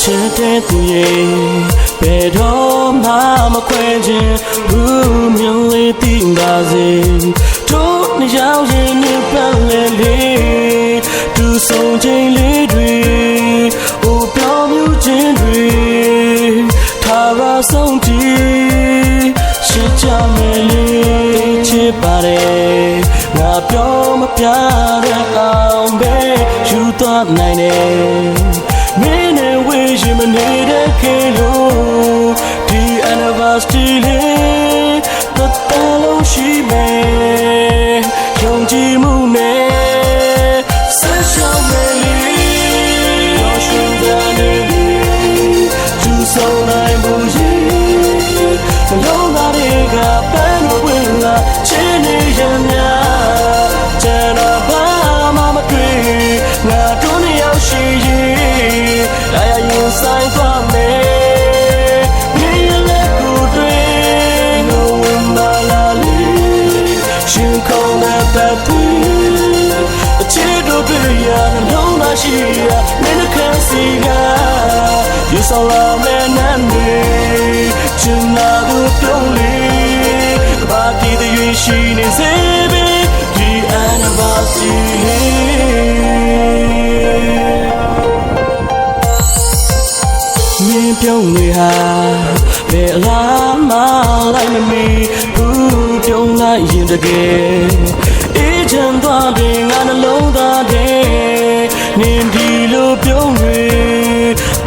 တဲ့သူရဲ့ဘယ်တော့မှမခွဲခြင်းဘူးမြင်လေးသိပါစေတို့နှစ်ယောက်ရဲ့နှစ်ပတ်လည်လေးသူဆုံးချိန်လေးတွေဟိုပြောင်းမြူခြင်းတွေထားပါဆုံးတည်ရှိကြမယ်လေးချစ်ပါတယ်ငါပြောမပြတဲ့အောင်ပဲယူသွားနိုင်တယ်မင်းနဲ့ဝေးရှိမနေတဲ့ခေလို့ဒီ anniversary လေးတစ်တလုံးရှိမယ်ယုံကြည်မှုနဲ့ဆက်ရှောင်မယ်လေးရောရှင်တဲ့လေးသူဆုံးနိုင်ဖို့ရဲ့မလုံးသားတွေကပန်းဝင်လာချင်းနေရများကျန်တော့ဘာမှမတွေ့ငါတို့နှစ်ယောက်ရှိရဲ့လာရရင်ဆိုင်သွားမယ်မြေလက်ကိုတွေ့လို့ဝင်လာလေးရှင်ခေါ်တဲ့ပတ်သူအချစ်တို့တွေ့ရလုံးသားရှိရမင်းနှခမ်းစီကယူဆောင်လာမယ်နဲ့နေချင်လာသူပြုံးလေးဘာတီးတဲ့ရှိနေစေပဲဒီ anniversaryမင်းပြုံးလေးဟာဘယ်အလားမှလိုက်မမီဘူးပြုံးလိုက်ရင်တကယ်အေးချမ်းသွားတယ်ငါနှလုံးသားတဲ့နင်ဒီလိုပြုံးတွေ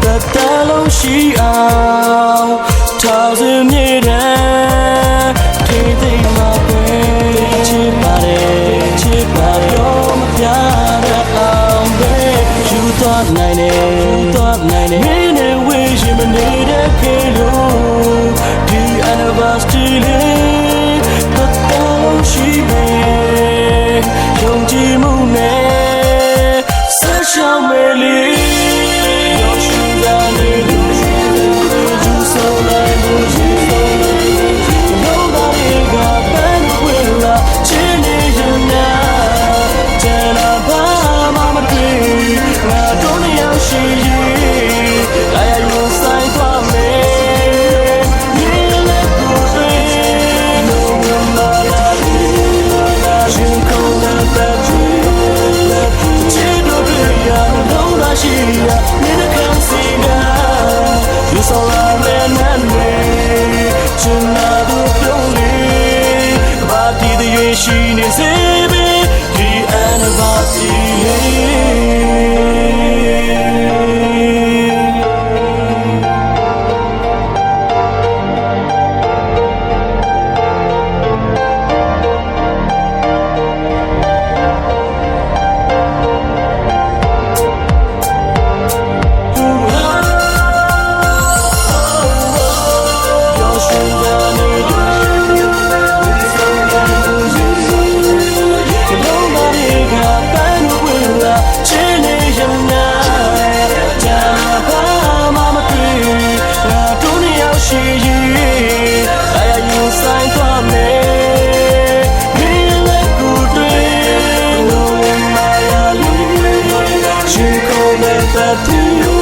တစ်တလုံးရှိအောင်ထားစမြေတဲ့ထိသိမ်းမှာပဲချစ်ပါတယ်ချစ်ပါတော့မပြတဲ့အောင်ပဲယူသွားနိုင်တယ်ယူသွားနိုင်တယ်မင်းနဲ့ဝေးရှိမနေတဲ့ခေလို့ဒီ anniversary လေးတစ်တလုံးရှိမယ်ယုံကြည်မှုနဲ့ဆက်ရှောင်မယ်လေးSo I'm in and way to another building but the she is the anniversary that you